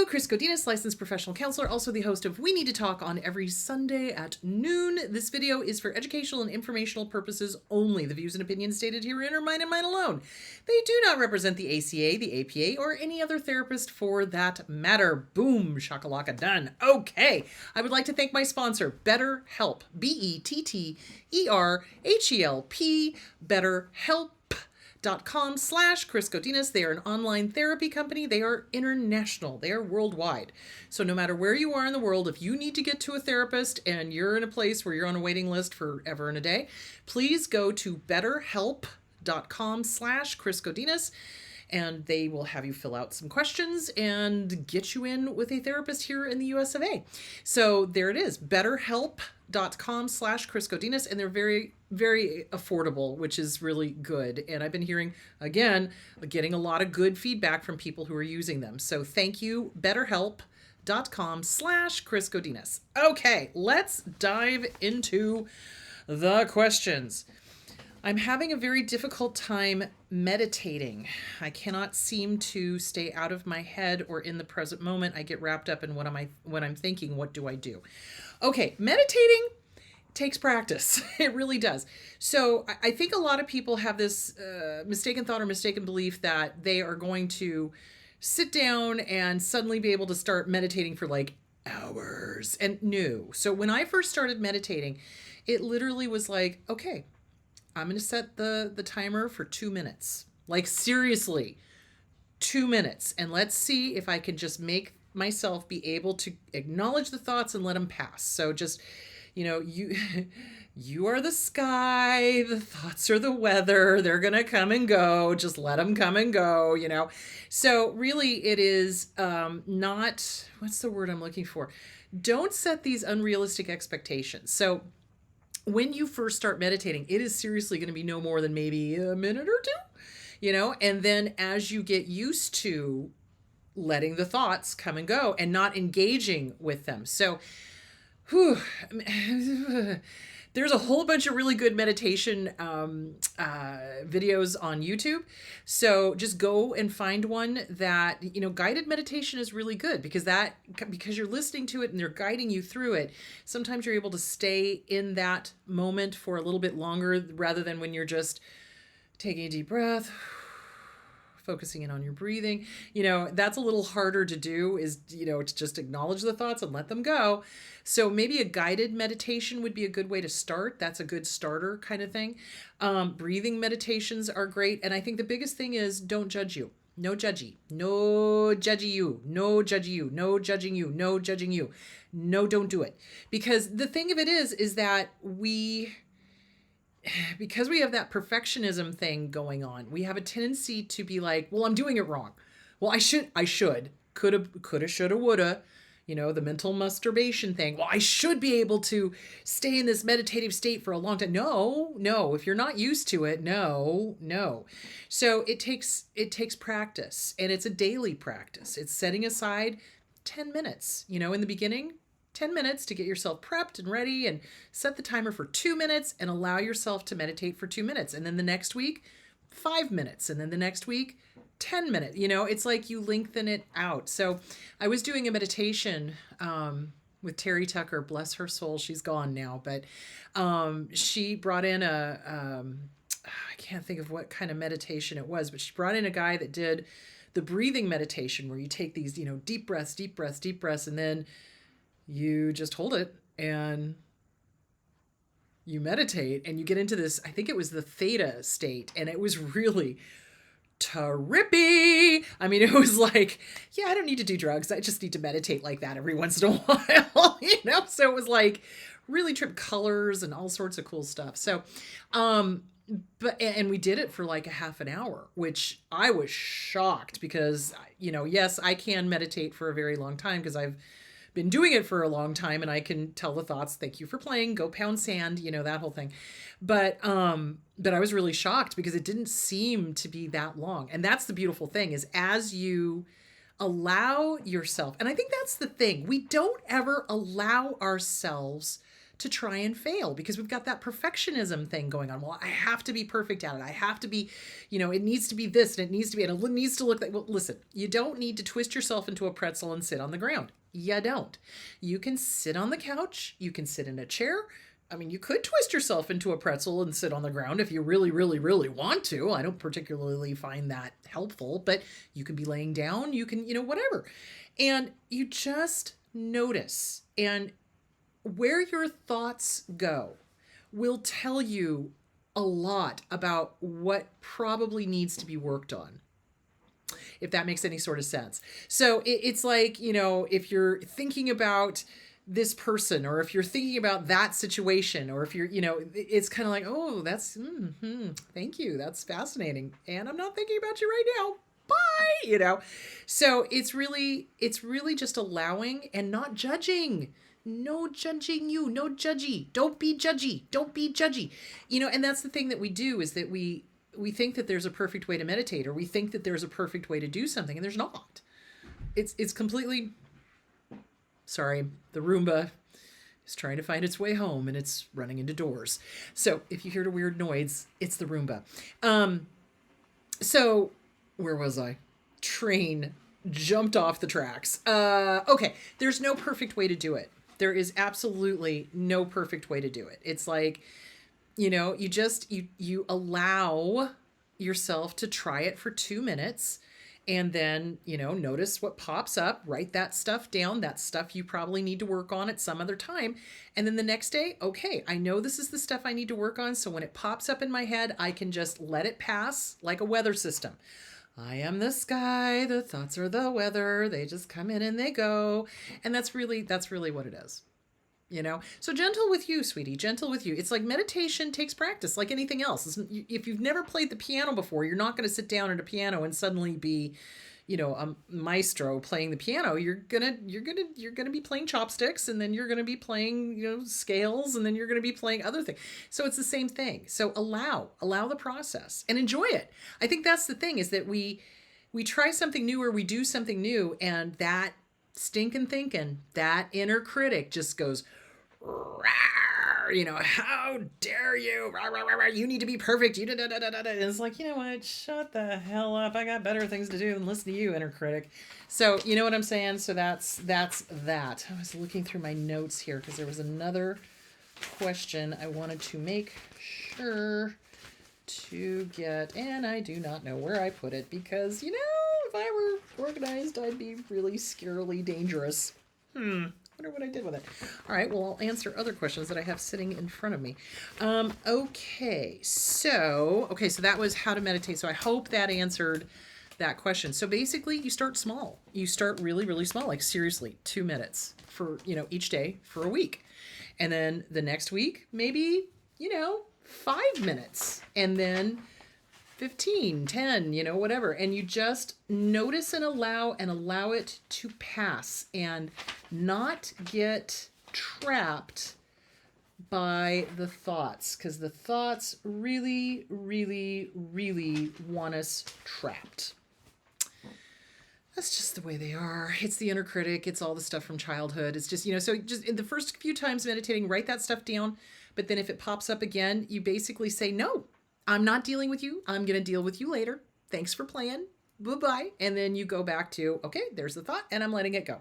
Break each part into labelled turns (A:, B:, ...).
A: Chris Godinez, licensed professional counselor, also the host of We Need to Talk on every Sunday at noon. This video is for educational and informational purposes only. The views and opinions stated herein are mine and mine alone. They do not represent the ACA, the APA, or any other therapist for that matter. Boom, shakalaka, done. Okay, I would like to thank my sponsor, BetterHelp, BetterHelp, BetterHelp.com/Chris Godinez. They are an online therapy company. They are international. They are worldwide. So no matter where you are in the world, if you need to get to a therapist and you're in a place where you're on a waiting list forever and a day, please go to BetterHelp.com/Chris Godinez, and they will have you fill out some questions and get you in with a therapist here in the US of A. So there it is, BetterHelp.com/Chris Godinez, and they're very, very affordable, which is really good. And I've been hearing, again, getting a lot of good feedback from people who are using them. So thank you, BetterHelp.com/Chris Godinez. Okay, let's dive into the questions. I'm having a very difficult time meditating. I cannot seem to stay out of my head or in the present moment. I get wrapped up in what I'm thinking. What do I do? Okay, meditating takes practice. It really does. So I think a lot of people have this mistaken thought or mistaken belief that they are going to sit down and suddenly be able to start meditating for like hours. And no. So when I first started meditating, it literally was like, okay, I'm going to set the timer for 2 minutes. Like seriously, 2 minutes. And let's see if I can just make myself be able to acknowledge the thoughts and let them pass. So just, you are the sky, the thoughts are the weather. They're going to come and go. Just let them come and go, So really it is not, what's the word I'm looking for? Don't set these unrealistic expectations. So when you first start meditating, it is seriously going to be no more than maybe a minute or two, and then as you get used to letting the thoughts come and go and not engaging with them. So, there's a whole bunch of really good meditation videos on YouTube. So just go and find one that, guided meditation is really good because you're listening to it and they're guiding you through it. Sometimes you're able to stay in that moment for a little bit longer rather than when you're just taking a deep breath, focusing in on your breathing. That's a little harder to do is, to just acknowledge the thoughts and let them go. So maybe a guided meditation would be a good way to start. That's a good starter kind of thing. Breathing meditations are great. And I think the biggest thing is don't judge you. No judgy. No judgy you. No judgy you. No judging you. No judging you. No, don't do it. Because the thing of it is that because we have that perfectionism thing going on, we have a tendency to be like, well, I'm doing it wrong. Well, I should, coulda, shoulda, woulda, the mental masturbation thing. Well, I should be able to stay in this meditative state for a long time. No, if you're not used to it, no. So it takes practice, and it's a daily practice. It's setting aside 10 minutes, in the beginning, 10 minutes to get yourself prepped and ready, and set the timer for 2 minutes and allow yourself to meditate for 2 minutes. And then the next week, 5 minutes. And then the next week, 10 minutes. It's like you lengthen it out. So I was doing a meditation with Terry Tucker, bless her soul. She's gone now, but she brought in I can't think of what kind of meditation it was, but she brought in a guy that did the breathing meditation where you take these, deep breaths, and then you just hold it and you meditate and you get into this, I think it was the theta state, and it was really trippy. I mean, it was like, yeah, I don't need to do drugs. I just need to meditate like that every once in a while, So it was like really trip colors and all sorts of cool stuff. So, and we did it for like a half an hour, which I was shocked because, yes, I can meditate for a very long time because I've been doing it for a long time and I can tell the thoughts, thank you for playing, go pound sand, that whole thing. But I was really shocked because it didn't seem to be that long. And that's the beautiful thing is as you allow yourself, and I think that's the thing, we don't ever allow ourselves to try and fail because we've got that perfectionism thing going on. Well, I have to be perfect at it. I have to be, it needs to be this and it needs to be, and it needs to look like, well, listen, you don't need to twist yourself into a pretzel and sit on the ground. You don't. You can sit on the couch. You can sit in a chair. I mean, you could twist yourself into a pretzel and sit on the ground if you really, really, really want to. I don't particularly find that helpful, but you can be laying down. You can, whatever. And you just notice. And where your thoughts go will tell you a lot about what probably needs to be worked on, if that makes any sort of sense. So it's like, if you're thinking about this person, or if you're thinking about that situation, or if you're, it's kind of like, oh, that's, thank you. That's fascinating. And I'm not thinking about you right now. Bye. So it's really just allowing and not judging. No judging you, no judgy. Don't be judgy. Don't be judgy. And that's the thing that we do, is that we think that there's a perfect way to meditate, or we think that there's a perfect way to do something, and there's not. It's completely, sorry, the Roomba is trying to find its way home and it's running into doors. So if you hear a weird noise, it's the Roomba. So where was I? Train jumped off the tracks. Okay. There's no perfect way to do it. There is absolutely no perfect way to do it. It's like, you allow yourself to try it for 2 minutes, and then, notice what pops up, write that stuff down, that stuff you probably need to work on at some other time. And then the next day, okay, I know this is the stuff I need to work on. So when it pops up in my head, I can just let it pass like a weather system. I am the sky, the thoughts are the weather. They just come in and they go. And that's really what it is. So gentle with you, sweetie, gentle with you. It's like meditation takes practice, like anything else. If you've never played the piano before, you're not going to sit down at a piano and suddenly be, a maestro playing the piano. You're going to be playing chopsticks, and then you're going to be playing, scales, and then you're going to be playing other things. So it's the same thing. So allow the process and enjoy it. I think that's the thing, is that we try something new, or we do something new, and that stinking thinking, that inner critic just goes, how dare you? You need to be perfect. And it's like, you know what? Shut the hell up. I got better things to do than listen to you, inner critic. So you know what I'm saying? So that's that. I was looking through my notes here because there was another question I wanted to make sure to get, and I do not know where I put it because, if I were organized, I'd be really scarily dangerous. Wonder what I did with it. All right, well, I'll answer other questions that I have sitting in front of me. Okay, so that was how to meditate. So I hope that answered that question. So basically, you start small. You start really, really small, like seriously, 2 minutes for, each day for a week. And then the next week, maybe, 5 minutes. And then 15, 10, whatever. And you just notice and allow it to pass, and not get trapped by the thoughts, because the thoughts really, really, really want us trapped. That's just the way they are. It's the inner critic. It's all the stuff from childhood. It's just, so just in the first few times meditating, write that stuff down. But then if it pops up again, you basically say, no, I'm not dealing with you. I'm going to deal with you later. Thanks for playing. Bye-bye. And then you go back to, okay, there's the thought and I'm letting it go.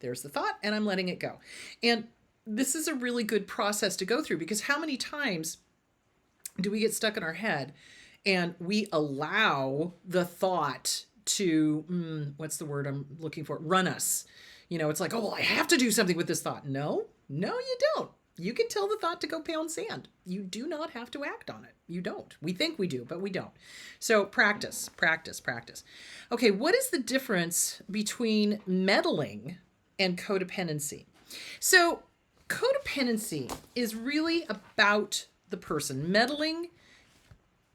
A: There's the thought and I'm letting it go. And this is a really good process to go through, because how many times do we get stuck in our head and we allow the thought to, what's the word I'm looking for? Run us. It's like, oh, well, I have to do something with this thought. No, you don't. You can tell the thought to go pound sand. You do not have to act on it. You don't. We think we do, but we don't. So practice. Okay, what is the difference between meddling and codependency? So codependency is really about the person. Meddling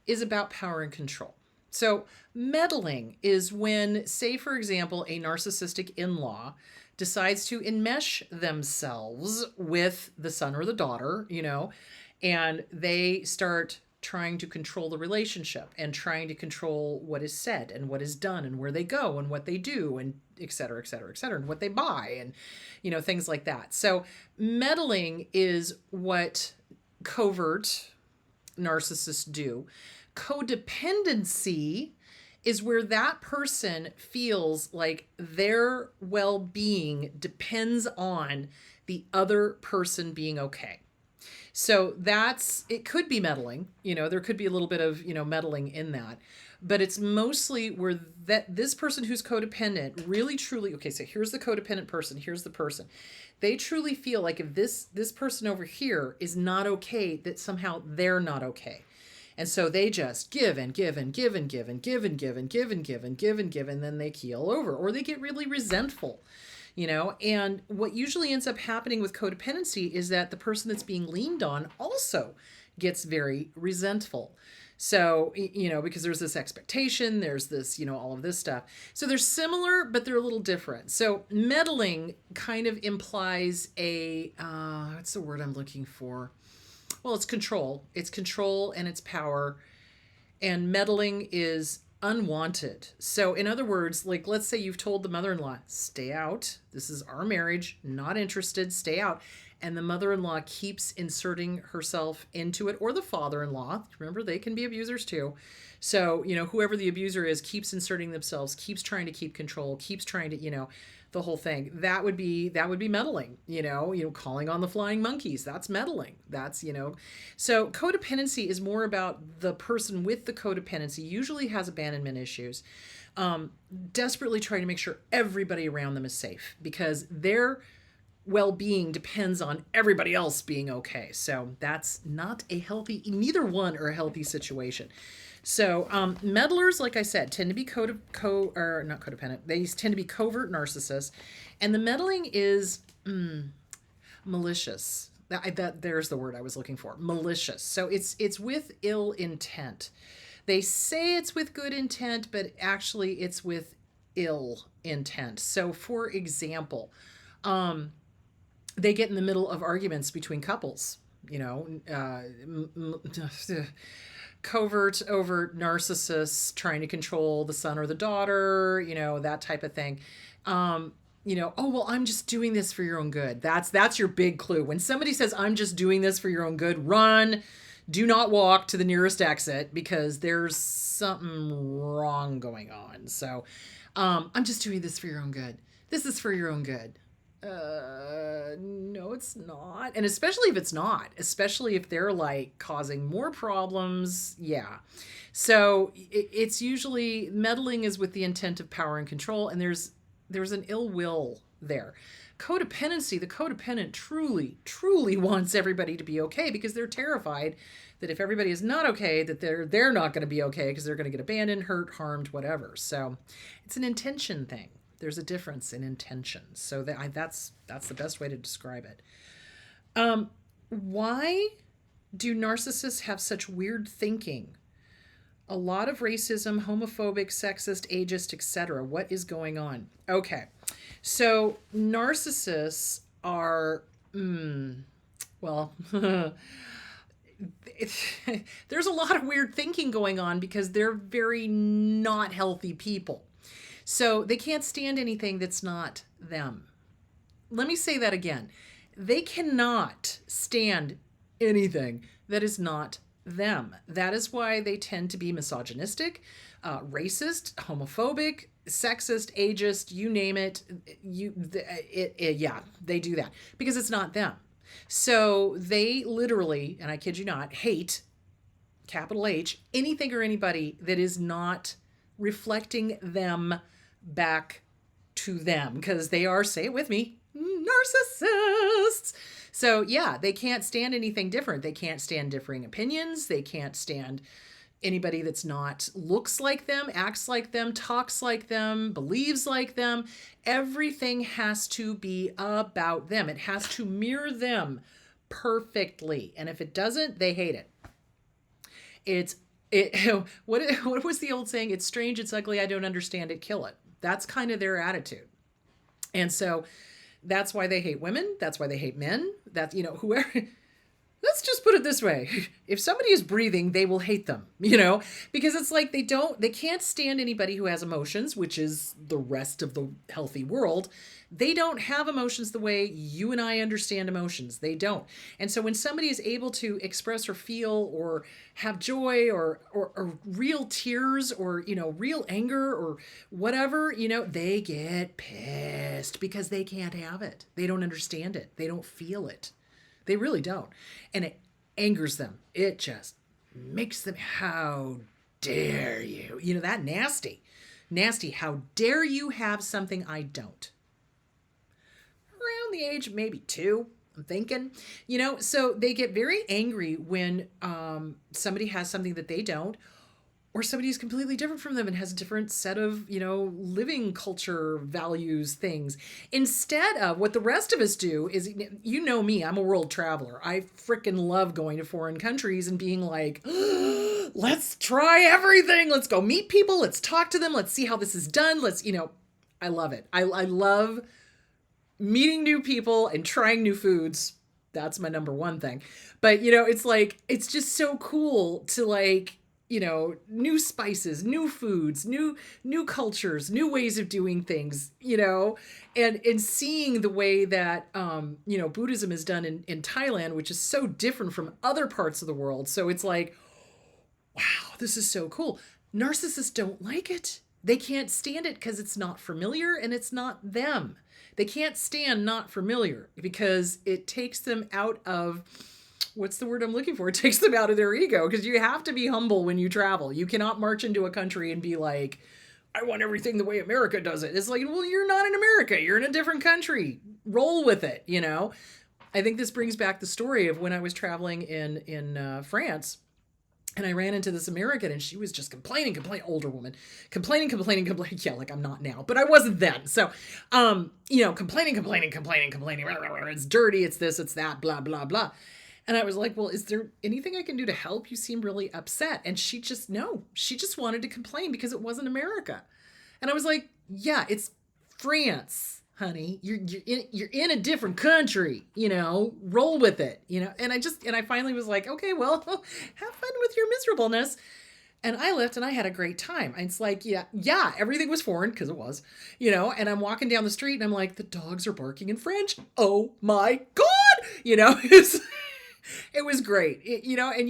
A: is about power and control. So meddling is when, say, for example, a narcissistic in-law decides to enmesh themselves with the son or the daughter, and they start trying to control the relationship and trying to control what is said and what is done and where they go and what they do and et cetera, et cetera, et cetera, and what they buy and, things like that. So meddling is what covert narcissists do. Codependency is where that person feels like their well-being depends on the other person being okay. So it could be meddling, there could be a little bit of, meddling in that, but it's mostly where this person who's codependent really truly, okay, so here's the codependent person, here's the person. They truly feel like if this person over here is not okay, that somehow they're not okay. And so they just give and give and give and give and give and give and give and give and give and give, and then they keel over, or they get really resentful. And what usually ends up happening with codependency is that the person that's being leaned on also gets very resentful. So, because there's this expectation, there's this, all of this stuff. So they're similar, but they're a little different. So meddling kind of implies what's the word I'm looking for? Well, it's control. It's control and it's power. And meddling is unwanted. So in other words, like, let's say you've told the mother-in-law, stay out. This is our marriage. Not interested. Stay out. And the mother-in-law keeps inserting herself into it, or the father-in-law. Remember, they can be abusers too. So, whoever the abuser is keeps inserting themselves, keeps trying to keep control, keeps trying to, the whole thing. That would be meddling, calling on the flying monkeys. That's meddling. That's, So codependency is more about the person with the codependency, usually has abandonment issues, desperately trying to make sure everybody around them is safe because their well-being depends on everybody else being okay. So that's not neither one are a healthy situation. So meddlers, like I said, tend to be not codependent. They tend to be covert narcissists, and the meddling is malicious. There's the word I was looking for. Malicious. So it's with ill intent. They say it's with good intent, but actually it's with ill intent. So, for example, they get in the middle of arguments between couples. Covert, overt narcissists trying to control the son or the daughter, that type of thing. Oh, well, I'm just doing this for your own good. That's your big clue. When somebody says, I'm just doing this for your own good, run, do not walk to the nearest exit because there's something wrong going on. So, I'm just doing this for your own good. This is for your own good. No, it's not. And especially if it's not, especially if they're like causing more problems. Yeah. So it's usually meddling is with the intent of power and control. And there's an ill will there. Codependency, the codependent truly wants everybody to be okay because they're terrified that if everybody is not okay, that they're not going to be okay because they're going to get abandoned, hurt, harmed, whatever. So it's an intention thing. There's a difference in intention. So that's the best way to describe it. Why do narcissists have such weird thinking? A lot of racism, homophobic, sexist, ageist, etc. What is going on? Okay. So narcissists are, well, there's a lot of weird thinking going on because they're very not healthy people. So they can't stand anything that's not them. Let me say that again. They cannot stand anything that is not them. That is why they tend to be misogynistic, racist, homophobic, sexist, ageist, you name it. Yeah, they do that because it's not them. So they literally, and I kid you not, hate, capital H, anything or anybody that is not reflecting them back to them, because they are, say it with me, narcissists. So yeah, they can't stand anything different. They can't stand differing opinions. They can't stand anybody that's not looks like them, acts like them, talks like them, believes like them. Everything has to be about them. It has to mirror them perfectly. And if it doesn't, they hate it. What was the old saying? It's strange, it's ugly, I don't understand it, kill it. That's kind of their attitude. And so that's why they hate women. That's why they hate men. That's, whoever. let's just put it this way. If somebody is breathing, they will hate them, because it's like they can't stand anybody who has emotions, which is the rest of the healthy world. They don't have emotions the way you and I understand emotions. They don't. And so when somebody is able to express or feel or have joy or real tears or, real anger or whatever, they get pissed because they can't have it. They don't understand it. They don't feel it. They really don't. And it angers them. It just makes them, how dare you? That nasty. Nasty. How dare you have something I don't? Around the age of maybe 2, I'm thinking. So they get very angry when somebody has something that they don't, or somebody is completely different from them and has a different set of, living culture, values, things. Instead of what the rest of us do is, me, I'm a world traveler. I freaking love going to foreign countries and being like, let's try everything. Let's go meet people. Let's talk to them. Let's see how this is done. I love it. I love meeting new people and trying new foods. That's my number one thing. But, it's like, it's just so cool to new spices, new foods, new cultures, new ways of doing things, and seeing the way that, Buddhism is done in Thailand, which is so different from other parts of the world. So it's like, wow, this is so cool. Narcissists don't like it. They can't stand it because it's not familiar and it's not them. They can't stand not familiar because it takes them out of, what's the word I'm looking for? It takes them out of their ego, because you have to be humble when you travel. You cannot march into a country and be like, I want everything the way America does it. It's like, well, you're not in America. You're in a different country. Roll with it, I think this brings back the story of when I was traveling in France. And I ran into this American and she was just complaining, older woman, complaining. Yeah, like I'm not now, but I wasn't then. So, complaining. It's dirty. It's this, it's that, blah, blah, blah. And I was like, well, is there anything I can do to help? You seem really upset. And she just wanted to complain because it wasn't America. And I was like, yeah, it's France, honey. You're in a different country, roll with it, and I finally was like, okay, well, have fun with your miserableness. And I left and I had a great time. And it's like, yeah, everything was foreign, because it was, and I'm walking down the street and I'm like, the dogs are barking in French. Oh my God. It was great. And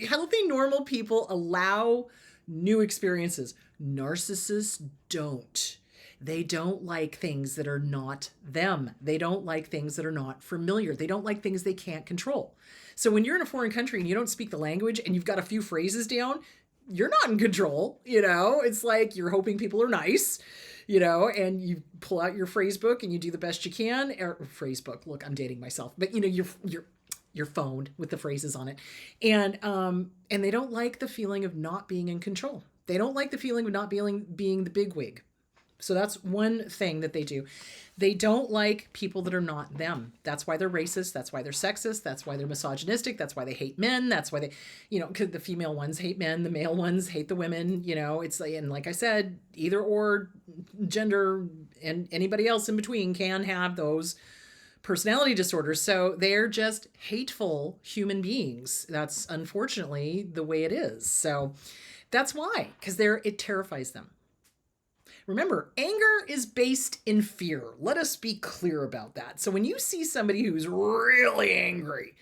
A: healthy, normal people allow new experiences. Narcissists don't. They don't like things that are not them. They don't like things that are not familiar. They don't like things they can't control. So when you're in a foreign country and you don't speak the language and you've got a few phrases down, you're not in control. It's like you're hoping people are nice, and you pull out your phrase book and you do the best you can. Or phrase book. Look, I'm dating myself, but your phone with the phrases on it. And they don't like the feeling of not being in control. They don't like the feeling of not being the bigwig. So that's one thing that they do. They don't like people that are not them. That's why they're racist. That's why they're sexist. That's why they're misogynistic. That's why they hate men. That's why they, because the female ones hate men. The male ones hate the women. It's like, and like I said, either or gender and anybody else in between can have those personality disorders. So they're just hateful human beings. That's unfortunately the way it is. So that's why, because it terrifies them. Remember, anger is based in fear. Let us be clear about that. So when you see somebody who's really angry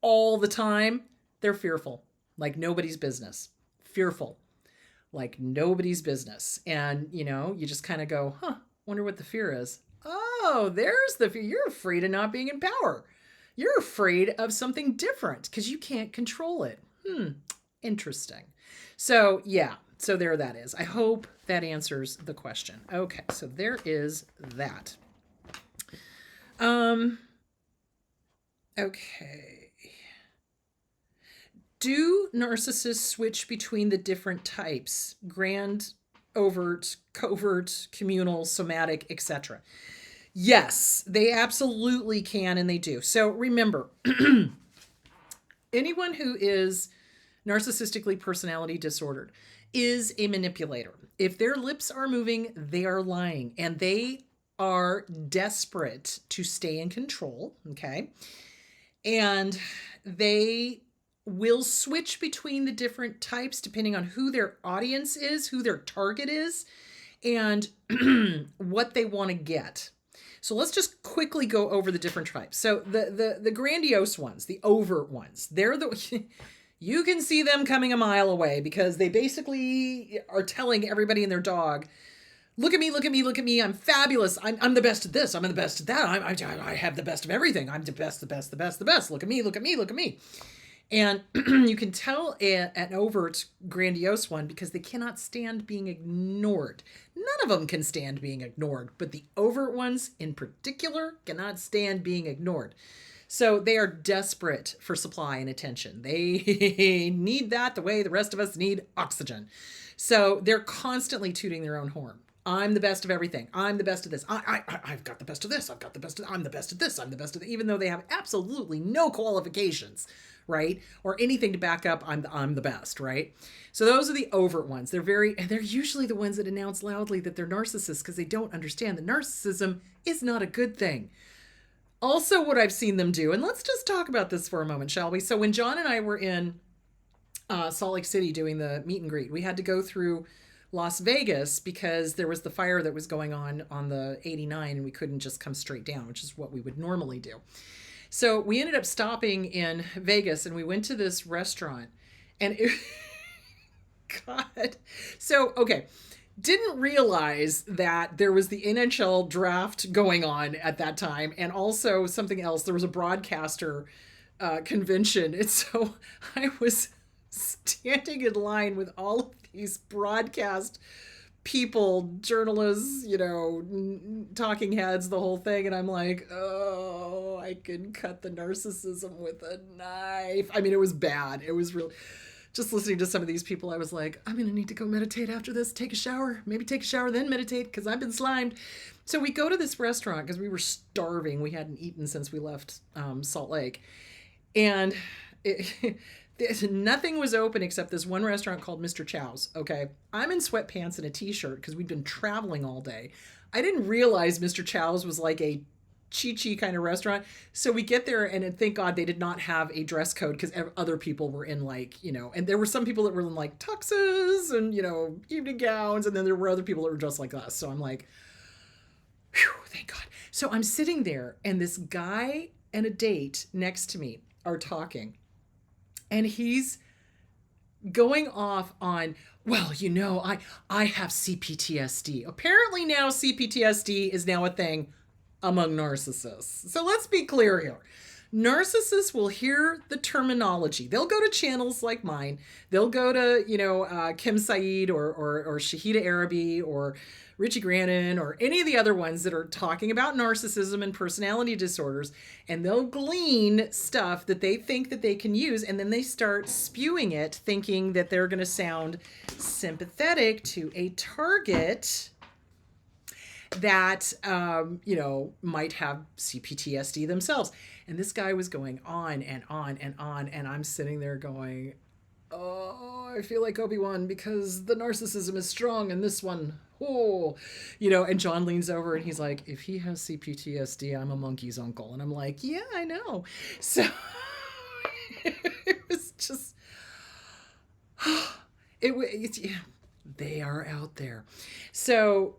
A: all the time, they're fearful, like nobody's business. Fearful, like nobody's business. And, you just kind of go, wonder what the fear is. Oh, there's the fear. You're afraid of not being in power. You're afraid of something different because you can't control it. Interesting. So, yeah. So there that is. I hope that answers the question. Okay, so there is that. Okay. Do narcissists switch between the different types? Grand, overt, covert, communal, somatic, etc. Yes, they absolutely can, and they do. So remember, anyone who is narcissistically personality disordered is a manipulator. If their lips are moving, they are lying, and they are desperate to stay in control, okay? And they will switch between the different types depending on who their audience is, who their target is, and what they want to get. So let's just quickly go over the different types. So the grandiose ones, the overt ones, they're the you can see them coming a mile away because they basically are telling everybody and their dog, look at me, look at me, look at me. I'm fabulous. I'm the best at this. I'm the best at that. I have the best of everything. I'm the best, the best, the best, the best. Look at me, look at me, look at me. And you can tell an overt, grandiose one because they cannot stand being ignored. None of them can stand being ignored, but the overt ones in particular cannot stand being ignored. So they are desperate for supply and attention. They need that the way the rest of us need oxygen. So they're constantly tooting their own horn. I'm the best of everything. I'm the best of this. I've got the best of this. I've got the best of, I'm the best of this. I'm the best of, even though they have absolutely no qualifications, right? Or anything to back up, I'm the best, right? So those are the overt ones. They're usually the ones that announce loudly that they're narcissists because they don't understand that narcissism is not a good thing. Also, what I've seen them do, and let's just talk about this for a moment, shall we? So when John and I were in Salt Lake City doing the meet and greet, we had to go through Las Vegas because there was the fire that was going on the 89 and we couldn't just come straight down, which is what we would normally do. So we ended up stopping in Vegas and we went to this restaurant and God. So, okay. Didn't realize that there was the NHL draft going on at that time. And also something else, there was a broadcaster convention. And so I was standing in line with all of these broadcast people, journalists, talking heads, the whole thing. And I'm like, oh, I can cut the narcissism with a knife. I mean, it was bad. It was real. Just listening to some of these people, I was like, I'm going to need to go meditate after this, take a shower, maybe take a shower, then meditate because I've been slimed. So we go to this restaurant because we were starving. We hadn't eaten since we left Salt Lake. And nothing was open except this one restaurant called Mr. Chow's. Okay. I'm in sweatpants and a t-shirt because we'd been traveling all day. I didn't realize Mr. Chow's was like a chi-chi kind of restaurant. So we get there and thank God they did not have a dress code because other people were in and there were some people that were in like tuxes and, evening gowns. And then there were other people that were dressed like us. So I'm like, whew, thank God. So I'm sitting there and this guy and a date next to me are talking. And he's going off on, well, I have CPTSD. Apparently now CPTSD is now a thing among narcissists. So let's be clear here. Narcissists will hear the terminology. They'll go to channels like mine. They'll go to, Kim Said or Shahida Arabi or Richie Grannon or any of the other ones that are talking about narcissism and personality disorders. And they'll glean stuff that they think that they can use. And then they start spewing it, thinking that they're going to sound sympathetic to a target that, might have CPTSD themselves. And this guy was going on and on and on. And I'm sitting there going, oh, I feel like Obi-Wan because the narcissism is strong in this one. Oh, and John leans over and he's like, if he has CPTSD, I'm a monkey's uncle. And I'm like, yeah, I know. So it was just, they are out there. So,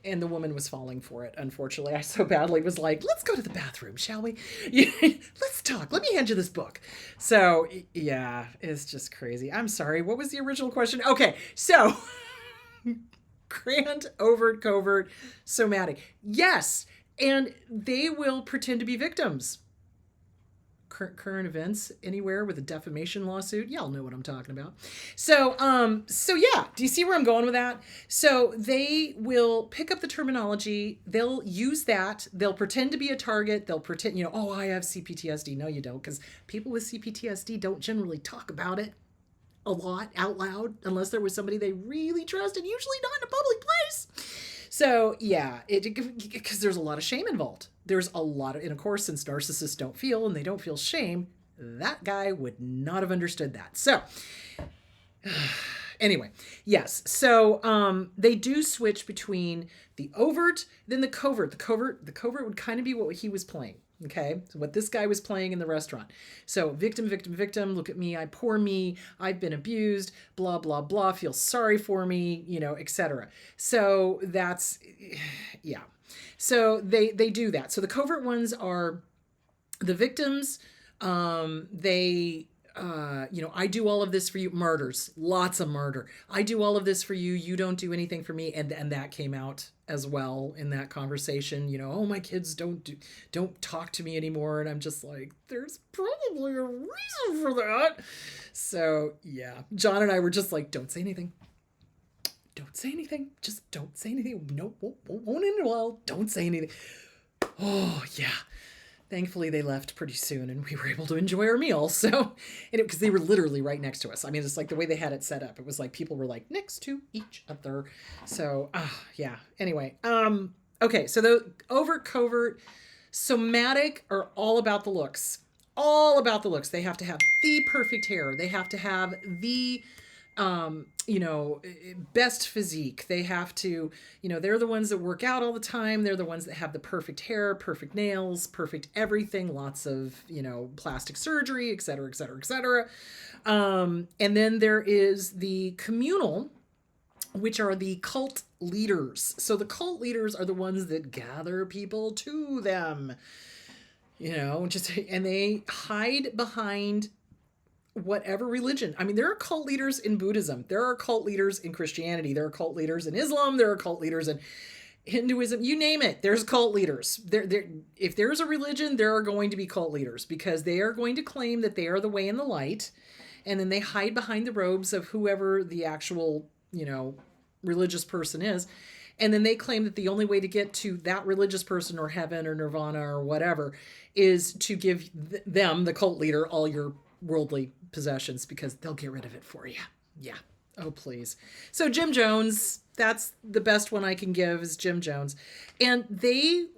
A: and the woman was falling for it. Unfortunately, I so badly was like, let's go to the bathroom, shall we? Let's talk. Let me hand you this book. So yeah, it's just crazy. I'm sorry. What was the original question? Okay. So grand, overt, covert, somatic. Yes. And they will pretend to be victims. Current events anywhere with a defamation lawsuit. Y'all know what I'm talking about. So yeah, do you see where I'm going with that? So they will pick up the terminology. They'll use that. They'll pretend to be a target. They'll pretend, oh, I have CPTSD. No, you don't. Because people with CPTSD don't generally talk about it a lot out loud unless there was somebody they really trusted, usually not in a public place. So yeah, because there's a lot of shame involved. There's a lot of, and of course, since narcissists don't feel and they don't feel shame, that guy would not have understood that. So anyway, yes. So they do switch between the overt, then the covert. The covert would kind of be what he was playing. Okay. So what this guy was playing in the restaurant. So victim, victim, victim. Look at me. Poor me. I've been abused. Blah, blah, blah. Feel sorry for me, etc. So that's, yeah. So they do that. So the covert ones are the victims. I do all of this for you. Murders, lots of murder. I do all of this for you. You don't do anything for me. And that came out as well in that conversation. Oh, my kids don't talk to me anymore. And I'm just like, there's probably a reason for that. So yeah, John and I were just like, don't say anything. Don't say anything. Just don't say anything. No, won't end well. Don't say anything. Oh yeah. Thankfully, they left pretty soon and we were able to enjoy our meal. So, because they were literally right next to us. I mean, it's like the way they had it set up. It was like people were like next to each other. So, yeah. Anyway, okay. So the overt, covert, somatic are all about the looks. All about the looks. They have to have the perfect hair. They have to have the best physique. They have to, they're the ones that work out all the time. They're the ones that have the perfect hair, perfect nails, perfect everything, lots of, plastic surgery, et cetera, et cetera, et cetera. And then there is the communal, which are the cult leaders. So the cult leaders are the ones that gather people to them, and they hide behind whatever religion. I mean, there are cult leaders in Buddhism. There are cult leaders in Christianity. There are cult leaders in Islam. There are cult leaders in Hinduism. You name it. There's cult leaders. If there's a religion, there are going to be cult leaders because they are going to claim that they are the way and the light. And then they hide behind the robes of whoever the actual, religious person is. And then they claim that the only way to get to that religious person or heaven or nirvana or whatever is to give them, the cult leader, all your worldly possessions because they'll get rid of it for you. Yeah. Oh, please. So Jim Jones, that's the best one I can give is Jim Jones. And narcissists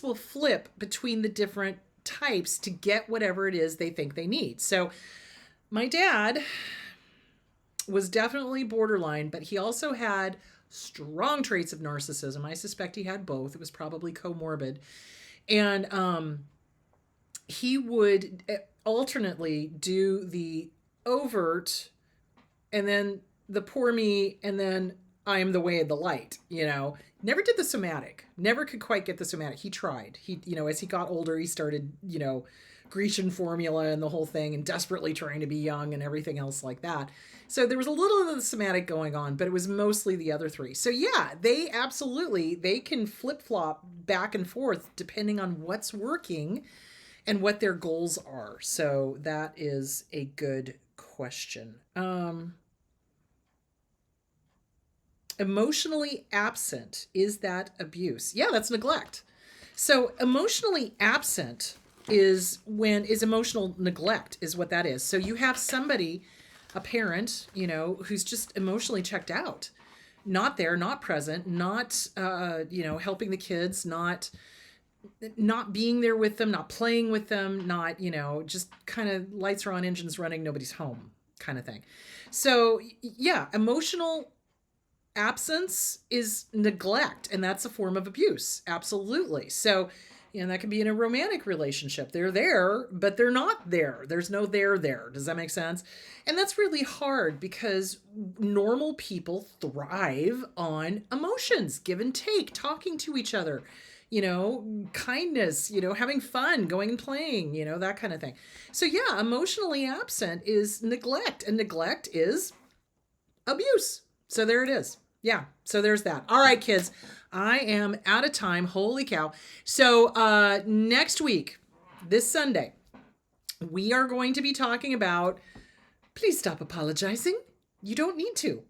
A: will flip between the different types to get whatever it is they think they need. So my dad was definitely borderline, but he also had strong traits of narcissism. I suspect he had both. It was probably comorbid. And, he would alternately do the overt and then the poor me and then I am the way of the light, never did the somatic, never could quite get the somatic. He tried, as he got older, he started, Grecian formula and the whole thing and desperately trying to be young and everything else like that. So there was a little of the somatic going on, but it was mostly the other three. So yeah, they can flip-flop back and forth depending on what's working and what their goals are. So that is a good question. Emotionally absent, is that abuse? Yeah, that's neglect. So emotionally absent is emotional neglect is what that is. So you have somebody, a parent, who's just emotionally checked out, not there, not present, not, helping the kids, not being there with them, not playing with them, not, just kind of lights are on, engines running, nobody's home kind of thing. So yeah, emotional absence is neglect, and that's a form of abuse. Absolutely. So, that can be in a romantic relationship. They're there, but they're not there. There's no there. Does that make sense? And that's really hard because normal people thrive on emotions, give and take, talking to each other, kindness, having fun, going and playing, that kind of thing. So yeah, emotionally absent is neglect, and neglect is abuse. So there it is. Yeah. So there's that. All right, kids, I am out of time. Holy cow. So next week, this Sunday, we are going to be talking about, please stop apologizing. You don't need to.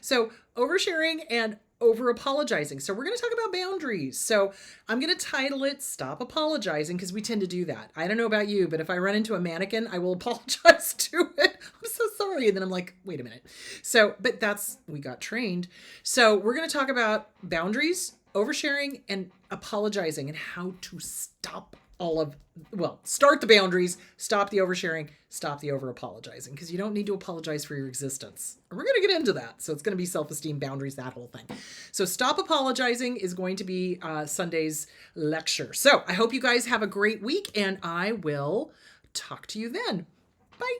A: So oversharing and over apologizing. So we're going to talk about boundaries. So I'm going to title it Stop Apologizing because we tend to do that. I don't know about you, but if I run into a mannequin, I will apologize to it. I'm so sorry. sorry. And then I'm like, wait a minute. So, but we got trained. So we're going to talk about boundaries, oversharing, and apologizing, and how to stop start the boundaries, stop the oversharing, stop the over apologizing, because you don't need to apologize for your existence. And we're going to get into that. So it's going to be self-esteem, boundaries, that whole thing. So stop apologizing is going to be Sunday's lecture. So I hope you guys have a great week, and I will talk to you then. Bye.